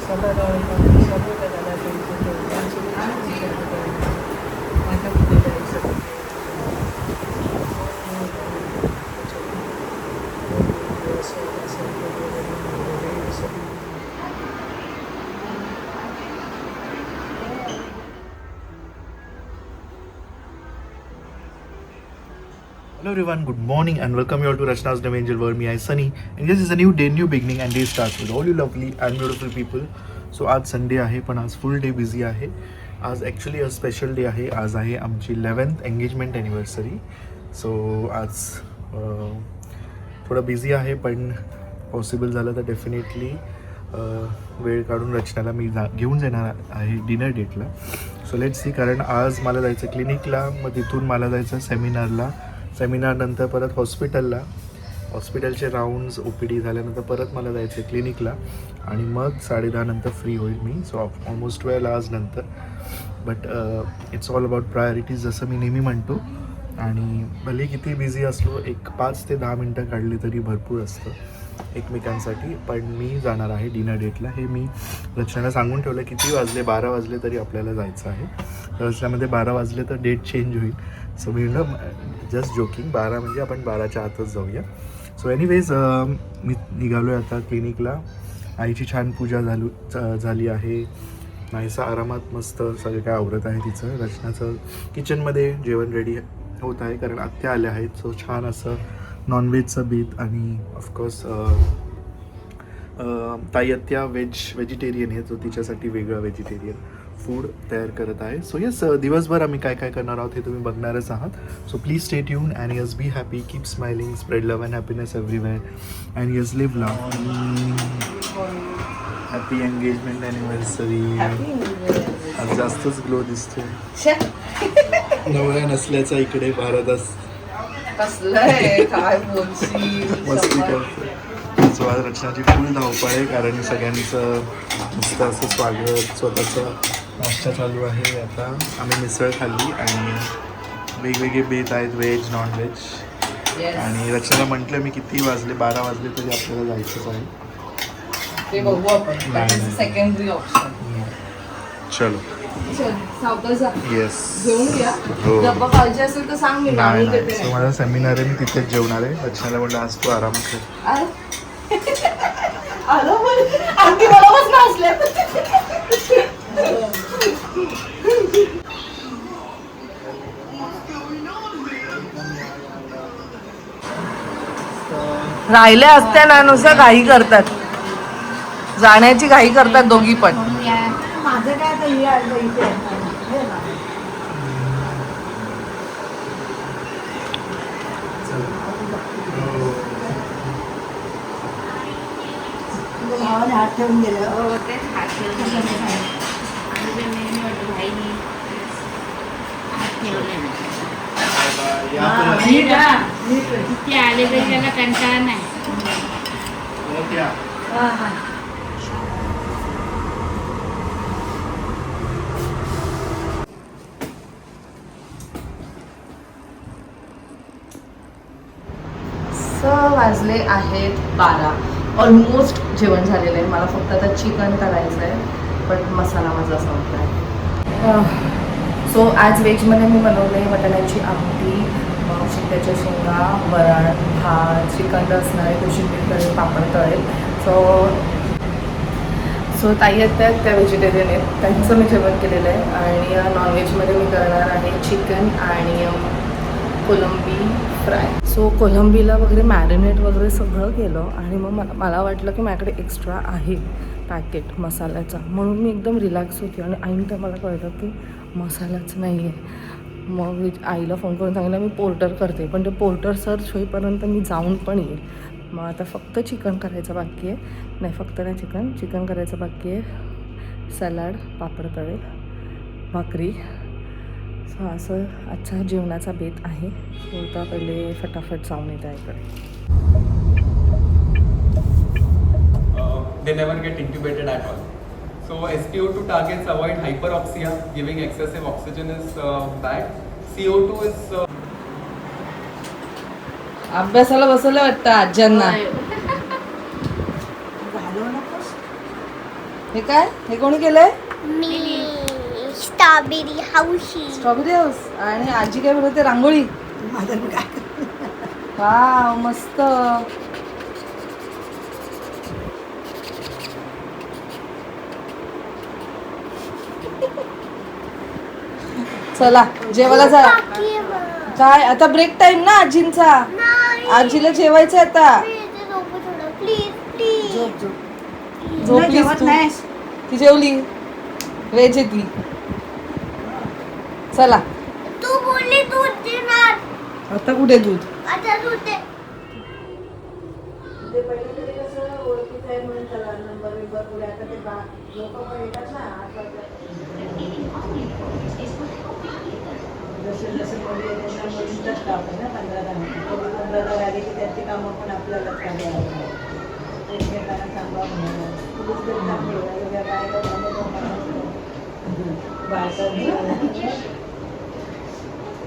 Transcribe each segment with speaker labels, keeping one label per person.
Speaker 1: Salad सर्व करायला माझ्या दिलेलं आहे सगळं.
Speaker 2: Hello everyone, good morning and welcome you all to Rachna's New Angel World. Me, I Sunny, and this is a new day, new beginning, and day starts with all you lovely and beautiful people. So आज Sunday आहे पण आज फुल day busy आहे. आज actually a special day आहे. आज आहे आमची 11th एंगेजमेंट ॲनिव्हर्सरी. सो आज थोडं बिझी आहे पण पॉसिबल झालं तर डेफिनेटली वेळ काढून रचनाला मी घेऊन जाणार आहे डिनर डेटला. सो लेट्स सी, कारण आज मला जायचं क्लिनिकला, मग तिथून मला जायचं सेमिनारला, सेमिनारनंतर परत हॉस्पिटलला, हॉस्पिटलचे राऊंड्स OPD झाल्यानंतर परत मला जायचं आहे क्लिनिकला आणि मग 10:30 नंतर फ्री होईल मी. सो ऑलमोस्ट 12 hours नंतर. But it's all about priorities, जसं मी नेहमी म्हणतो. आणि भले किती बिझी असलो, एक 5 ते 10 मिनटं काढली तरी भरपूर असतं एकमेकांसाठी. पण मी जाणार आहे डिनर डेटला. हे मी रचनाला सांगून ठेवलं. किती वाजले, 12 वाजले तरी आपल्याला जायचं आहे. रचनामध्ये 12 वाजले तर डेट चेंज होईल. सो मी जस्ट जोकिंग, 12 म्हणजे आपण 12च्या आतच जाऊया. सो एनिवेज मी निघालो आहे आता क्लिनिकला. आईची छान पूजा झाली आहे. नाहीसा आरामात मस्त सगळं काय आवरत आहे तिचं. रचनाचं किचनमध्ये जेवण रेडी होत आहे कारण आत्या आल्या आहेत. सो छान असं नॉनव्हेजचं बीत आणि ऑफकोर्स ताई आत्या व्हेजिटेरियन आहे, जो तिच्यासाठी वेगळं व्हेजिटेरियन फूड तयार करत आहे. सो येस, दिवसभर आम्ही काय काय करणार आहोत हे तुम्ही बघणारच आहात. So please stay tune and yes be happy, keep smiling, spread love and happiness everywhere and yes live love. Happy engagement anniversary. आज जास्तच ग्लो दिसतोय नवऱ्या नसल्याचा इकडे भारत
Speaker 1: काय
Speaker 2: मस्ती करतो. सो आज रचनाची फुल धावपळ आहे कारण सगळ्यांचं मस्त असं स्वागत, स्वतःचं नाश्ता चालू आहे. आता आम्ही मिसळ खाल्ली आणि वेगवेगळे बेत आहेत, व्हेज नॉन व्हेज. आणि रचनाला म्हटलं मी किती वाजले, 12 वाजले तरी आपल्याला जायचंच आहे.
Speaker 1: ते बघू आपण, सेकंडरी ऑप्शन.
Speaker 2: चलो येस.
Speaker 1: हो, डब्बा पाहिजे असेल तर सांग, मी
Speaker 2: नाही नाही. सो माझा सेमिनार आहे, मी तिथेच जेवणार आहे. रचनाला म्हटलं आज तू आराम कर.
Speaker 1: राहिल्या असत्या ना, नुसतं घाई करतात, जाण्याची घाई करतात दोघी पण.
Speaker 3: माझं काय आता हे आहे इथे भावाने हात ठेवून गेलं.
Speaker 4: तेच हात ठेवून भाईनी हात ठेवले किती आले तरी त्याला कंटाळा नाही.
Speaker 1: वाजले आहेत 12. ऑलमोस्ट जेवण झालेलं आहे. मला फक्त आता चिकन करायचं आहे, पण मसाला माझा संपला आहे. सो आज व्हेजमध्ये मी बनवले मटणाची आमटी, शेंगाच्या शेंगा, वरण, भात, चिकन असणार आहे, कोशिंबीर तळेल, पापड तळेल. सो ताई आहेत त्या व्हेजिटेरियन आहेत, त्यांचं मी जेवण केलेलं आहे. आणि नॉनव्हेजमध्ये मी करणार आहे चिकन आणि कोलंबी फ्राय. सो कोलंबीला वगैरे मॅरिनेट वगैरे सगळं केलं आणि मग मला वाटलं की माझ्याकडे एक्स्ट्रा आहे पॅकेट मसाल्याचा, म्हणून मी एकदम रिलॅक्स होती. आणि आईने तर मला कळलं की मसालाच नाही आहे. मग मी आईला फोन करून सांगितलं मी पोर्टर करते, पण ते पोर्टर सर्च होईपर्यंत मी जाऊन पण येईल. मग आता फक्त चिकन करायचं बाकी आहे. नाही, फक्त नाही, चिकन करायचं बाकी आहे. सलाड, पापड तळेल, भाकरी. सो असं आजचा जेवणाचा बेत आहे. सो आता पहिले फटाफट जाऊन येते इकडे.
Speaker 5: They never get intubated at all. So SpO2 targets avoid hyperoxia, giving excessive oxygen is bad. CO2 is
Speaker 1: अभ्यासाला बसवलं वाटतं आज्यांना. हे काय? हे कोणी केलंय?
Speaker 6: मी स्ट्रॉबेरी हाऊशी.
Speaker 1: Strawberry house. आणि आजी काय बनवते? रांगोळी.
Speaker 3: माझं काय
Speaker 1: वाव मस्त. चला जेवायला जा. काय आता ब्रेक टाइम ना आजींचा. आजीला जेवायचं आता.
Speaker 6: Please please.
Speaker 1: झोप झोप
Speaker 3: तुला
Speaker 1: झोपलीस
Speaker 3: जेवत
Speaker 1: तू.
Speaker 3: नाहीस?
Speaker 1: ती जेवली. व्हेज आहे ती. चला
Speaker 6: तू बोलली दूध देणार.
Speaker 1: आता कुठे दूध?
Speaker 6: आता दूध दे.
Speaker 3: जसे जसे मुली आहेत त्यांना मुलींचाच स्टाफ आहे ना 15 आली की त्यांची कामं पण आपल्याला करावी लागतात. एकमेकांना सांभाळ म्हणून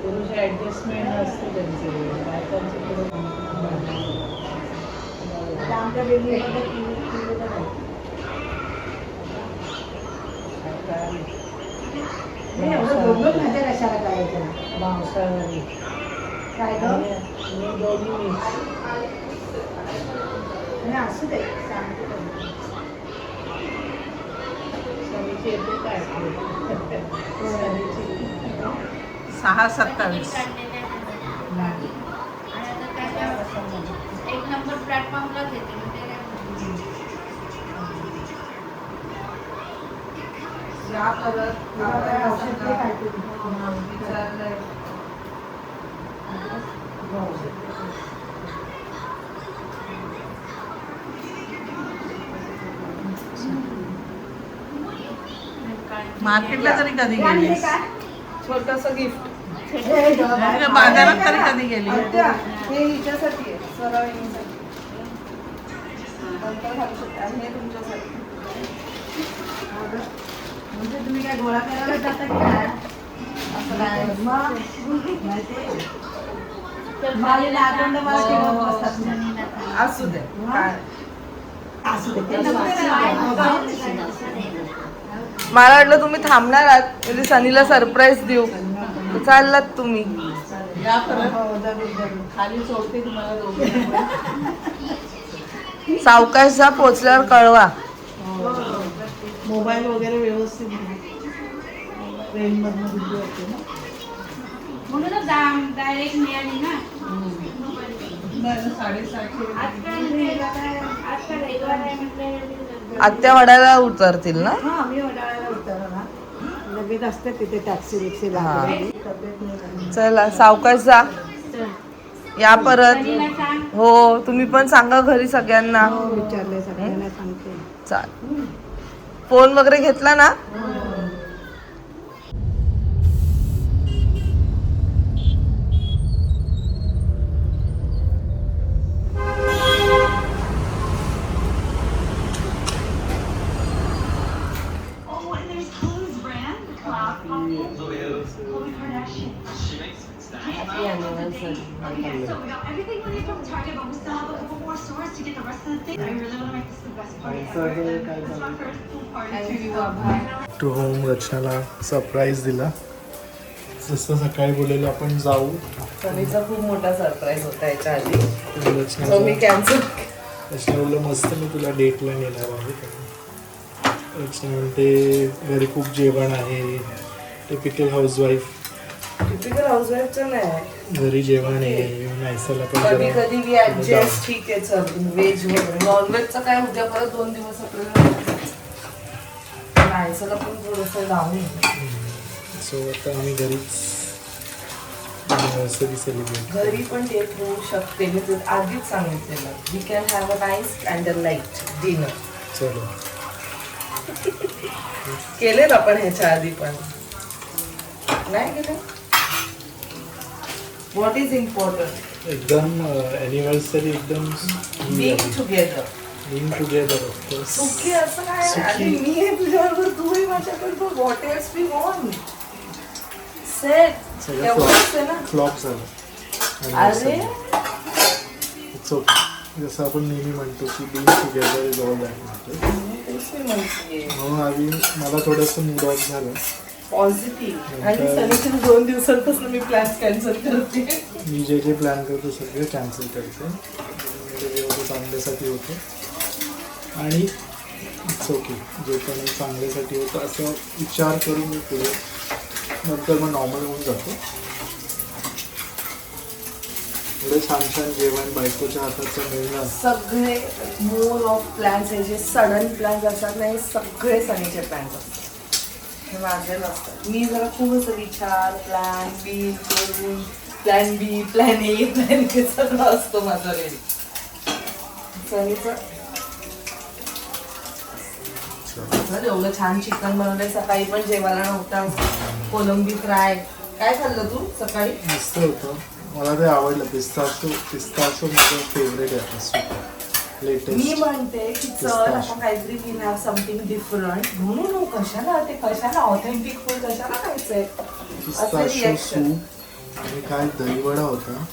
Speaker 3: पुरुष ॲडजस्टमेंट असते त्यांचे बायकांचे पुढे आमच्या बिल्डिंगमध्ये एवढं दोघं माझ्या कशाला करायचं मांसाहारी काय गं दोन्ही आणि असू दे सांगते शनीची येते काय 6:27
Speaker 4: एक नंबर प्लॅटफॉर्मलाच येते म्हणजे
Speaker 1: या परत
Speaker 3: औषध ते काय तू
Speaker 7: मार्केटला तरी कधी गेलीस?
Speaker 1: छोटस गिफ्ट.
Speaker 7: बाजारात तरी कधी गेली?
Speaker 1: हे हिच्यासाठी आहे स्वरावहिनीसाठी. नंतर घालू शकता. आणि हे तुमच्यासाठी.
Speaker 3: म्हणजे तुम्ही काय गोळा करायला जाता की काय
Speaker 1: असं काय
Speaker 3: मालीला आतंड मला ठेवत बसतात.
Speaker 1: असू दे काय.
Speaker 3: असू दे
Speaker 1: मला वाटलं तुम्ही थांबणार आहात म्हणजे सनीला सरप्राईज देऊ. तर चाललात तुम्ही.
Speaker 7: या परत खाली सोडते तुम्हाला दोघांना.
Speaker 1: सावकाश जा. पोचल्यावर कळवा.
Speaker 7: मोबाईल वगैरे व्यवस्थित ट्रेनमधनं दिली होती ना.
Speaker 4: म्हणूनच डायरेक्ट मिळाली ना.
Speaker 7: नाही 750
Speaker 4: आज का रविवार आहे म्हटलं.
Speaker 1: आत्या वडाला उतरतील ना.
Speaker 3: हा मी वडाळ्याला उतरला लगेच असते तिथे टॅक्सी रिक्षे
Speaker 1: हा.
Speaker 3: लागली तब्येत नाही
Speaker 1: चला सावकाश जा. या परत.
Speaker 4: सनीला सांग.
Speaker 1: हो तुम्ही पण सांगा घरी सगळ्यांना.
Speaker 3: विचारले सगळ्यांना सांगते
Speaker 1: चाल. फोन वगैरे घेतला ना.
Speaker 2: टू होम रचनाला सरप्राईज दिला. जसं सकाळी बोललेलो आपण जाऊ.
Speaker 1: सनीचा खूप मोठा सरप्राईज होता याच्या आधी. तो मी
Speaker 2: रचना
Speaker 1: कॅन्सल.
Speaker 2: रचना बोललं मस्त मी तुला डेटला नेणार आहे. रचना म्हणते घरी खूप जेवण आहे. Typical housewife.
Speaker 1: टिपिकल हाऊसवाईफचं नाही.
Speaker 2: घरी जेवण आहे. नायसाला पण
Speaker 1: कधी
Speaker 2: जरा
Speaker 1: कधी वी ऍडजस्ट. ठीक आहे चल. व्हेज वगैरे नॉनव्हेजचं काय उद्या परत 2 दिवस आपल्याला नायसाला पण थोडंसं लावून.
Speaker 2: सो आता आम्ही घरीच अॅनिव्हर्सरी सेलिब्रेट.
Speaker 1: घरी पण डेट होऊ शकते. मी तुला आधीच सांगितलेलं. We can have a nice candle light dinner.
Speaker 2: चलो
Speaker 1: केलेलं आपण ह्याच्या आधी पण नाही केलं. What is important?
Speaker 2: एकदम अॅनिव्हर्सरी एकदम
Speaker 1: being together.
Speaker 2: Being together of course.
Speaker 1: सुखी असं काय. आणि मी आहे तुझ्याबरोबर. तूही माझ्याबरोबर. What else we want. Set एवढंच आहे ना.
Speaker 2: फ्लॉप झालं.
Speaker 1: अरे
Speaker 2: इट्स ओके. जसं आपण नेहमी म्हणतो की being together is all that matters.
Speaker 1: तेच मी म्हणते
Speaker 2: म्हणून आधी मला थोडंसं मूड ऑफ झालं.
Speaker 1: पॉझिटिव्ह. आणि सनीच्या 2 दिवसांपासून मी प्लॅन कॅन्सल करते.
Speaker 2: मी जे जे प्लॅन करतो सगळे कॅन्सल करते. जे होतं चांगल्यासाठी होतं आणि इट्स ओके, जे पण चांगल्यासाठी होतं असं विचार करून मी पुढे नंतर मग नॉर्मल होऊन जातो. एवढं छान छान जेवण बायकोच्या हाताचं मिळणं.
Speaker 1: सगळे मोर ऑफ प्लॅन्स हे जे सडन प्लॅन्स असतात ना, हे सगळे सनीचे प्लॅन्स असतात. हे माझे नसतात. मी जरा खूप असं विचार प्लॅन बी करून plan B plan A plan A सगळं असतो माझं रेडी. सनीचं एवढं छान चिकन बनवलंय. सकाळी पण जेवायला नव्हता. कोलंबी फ्राय. काय खाल्लं तू सकाळी?
Speaker 2: मस्त होतं, मला ते आवडलं. पिस्ताचो माझं फेवरेट आहे असं
Speaker 1: मी
Speaker 2: लेटेस्ट.
Speaker 1: म्हणते की चल आपण काहीतरी विल हॅव समथिंग डिफरंट. म्हणून कशाला ऑथेंटिक फूड कशाला खायचंय असं
Speaker 2: पिस्ताचो
Speaker 1: रिॲक्शन.
Speaker 2: सूप आणि काय दहीवडा होता.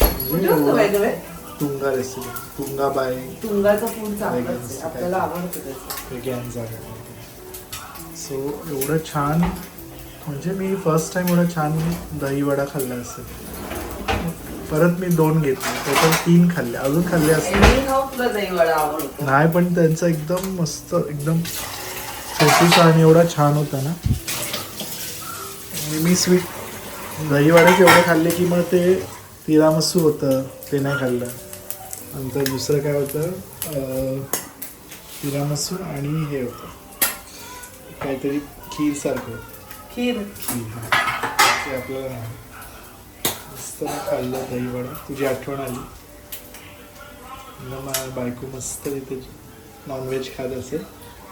Speaker 1: कुठे होतं by the way?
Speaker 2: Tunga recipe, Tunga by
Speaker 1: तुंगाचं फूड चांगलंच आहे. आपल्याला आवडतं त्याचं.
Speaker 2: वेगळ्यान जागा. सो एवढं छान, म्हणजे मी फर्स्ट टाइम एवढं छान दहीवडा खाल्ला असेल. परत मी 2 घेतले, टोटल 3 खाल्ले. अजून खाल्ले असते
Speaker 1: मी खाऊ तुला दहीवडा आवडतो.
Speaker 2: नाही, पण त्यांचा एकदम मस्त, एकदम छोटूसा आणि एवढा छान होता ना. आणि मी स्वीट दहीवडाच एवढे खाल्ले की मग ते तिरामसू होतं ते नाही खाल्लं. नंतर दुसरं काय होतं, तिरामसू आणि हे होतं काहीतरी खीरसारखं होतं.
Speaker 1: खीर.
Speaker 2: ते आपल्याला नाही. मस्त खाल्लं दहीवडा. तुझी आठवण आली. मग बायको मस्त तिथे नॉनव्हेज खात असेल.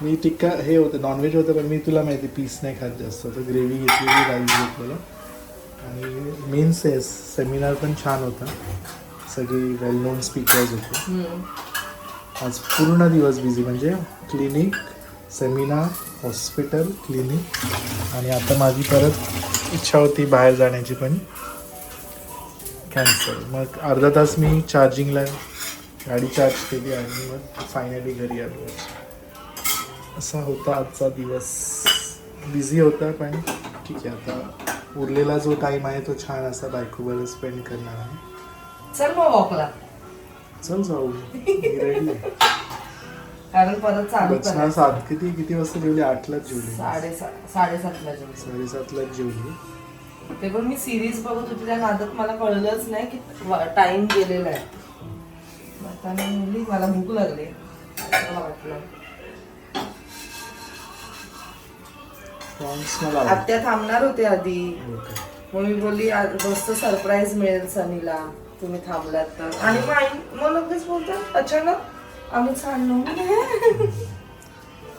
Speaker 2: मी टिक्का हे होतं नॉनव्हेज होतं, पण मी तुला माहिती पीस नाही खात जास्त. तर ग्रेव्ही घेतलेली, राईस घेतलेलं. आणि मेन सेमिनार पण छान होता. सगळे वेल नोन स्पीकर्स होते. आज पूर्ण दिवस बिझी, म्हणजे क्लिनिक, सेमिनार, हॉस्पिटल, क्लिनिक. आणि आता माझी परत इच्छा होती बाहेर जाण्याची, पण कॅन्सल. मग अर्धा तास मी चार्जिंगला गाडी चार्ज केली आणि मग फायनली घरी आलो. असा होता आजचा दिवस. बिझी होता, पण ठीक आहे. आता उरलेला जो टाईम आहे तो छान असा बायकोबरोबर स्पेंड करणार आहे.
Speaker 1: चल मग वॉकला.
Speaker 2: चल जाऊ, रेडी आहे.
Speaker 1: कारण परत चालू
Speaker 2: रचना
Speaker 1: करायचं.
Speaker 2: किती वाजता जेवली? 8लाच जेवली.
Speaker 1: 7:30ला जेवण.
Speaker 2: 7:30लाच जेवली.
Speaker 1: ते पण मी सिरीज बघत होती, त्या नादात मला कळलंच नाही की टाइम गेलेला आहे. आता मी म्हणली मला भूक लागली. मला वाटलं
Speaker 2: Songs मला आवडतात.
Speaker 1: आत्या थांबणार होते आधी.
Speaker 2: Okay.
Speaker 1: मग मी बोलली मस्त सरप्राईज मिळेल सनीला तुम्ही थांबलात तर. आणि मग लगेच बोलतात अचानक आम्ही चाललो.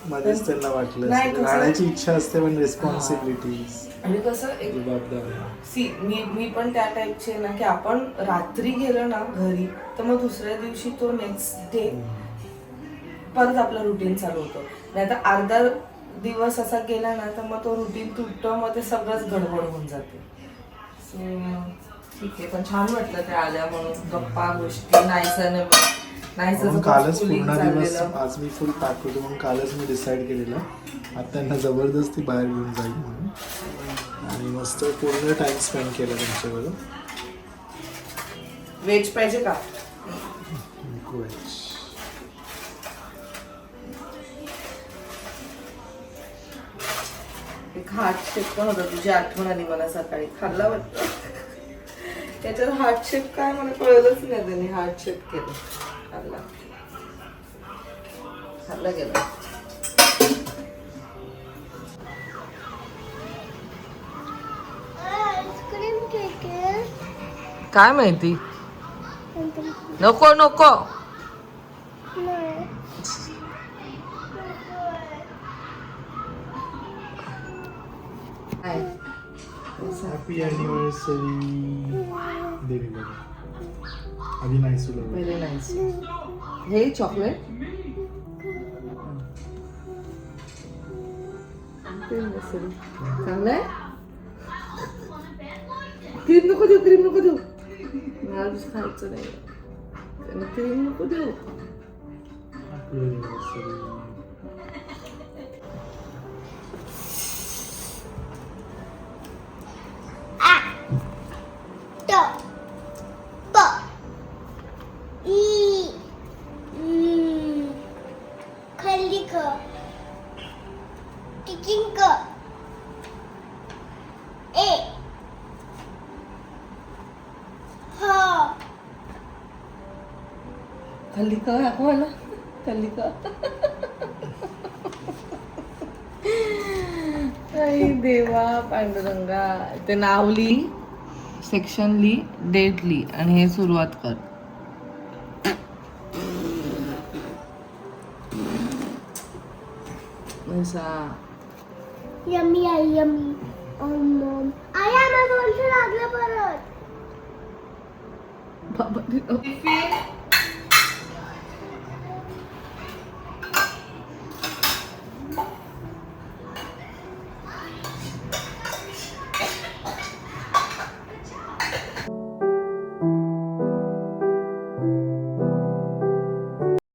Speaker 2: मध्येच त्यांना वाटलं
Speaker 1: नाही,
Speaker 2: असेल.
Speaker 1: कसं-
Speaker 2: राहण्याची इच्छा असते, पण रिस्पॉन्सिबिलिटीज,
Speaker 1: आणि कसं एक
Speaker 2: जबाबदारी.
Speaker 1: मी पण त्या टाईपचे ना की आपण रात्री गेलो ना घरी तर मग दुसऱ्या दिवशी तो नेक्स्ट डे परत आपलं रुटीन चालू होतं. नाही तर अर्धा दिवस असा गेला ना तर मग तो रुटीन तुटतं, मग ते सगळंच गडबड होऊन जाते. सो ठीक आहे, पण छान वाटलं ते आल्या म्हणून. गप्पा गोष्टी
Speaker 2: म्हणून कालच पूर्ण दिवस, आज मी फुल पॅक होतो म्हणून कालच मी डिसाईड केलेलं आता त्यांना जबरदस्ती बाहेर घेऊन जाईल म्हणून. आणि मस्त पूर्ण टाइम स्पेंड केला त्यांच्याबरोबर.
Speaker 1: व्हेज पाहिजे का?
Speaker 2: व्हेज.
Speaker 1: एक हार्ट शेप पण होता, तुझी आठवण आली मला सकाळी. खाल्ला वाटतं त्याच्यात हार्ट शेप काय मला कळलंच नाही. त्यांनी हार्ट शेप केलं. खाल्ला गेला.
Speaker 6: आईस्क्रीम केक
Speaker 1: काय माहिती. नको नको.
Speaker 2: Happy anniversary. देवी बघा आधी नाही सुरू.
Speaker 1: Very nice. हे चॉकलेट चांगलं आहे. क्रीम नको देऊ, क्रीम नको देऊ. मला खायचं नाही. क्रीम नको देऊ.
Speaker 2: Happy anniversary.
Speaker 1: खाल्ली का दाखवायला खाल्ली का आई देवा पांडुरंगा ते नाव लिही सेक्शन लिही डेट लिही आणि हे सुरुवात कर असा
Speaker 6: यम्मी आई यम्मी आया माझं वर्ष लागलं परत
Speaker 1: बाबा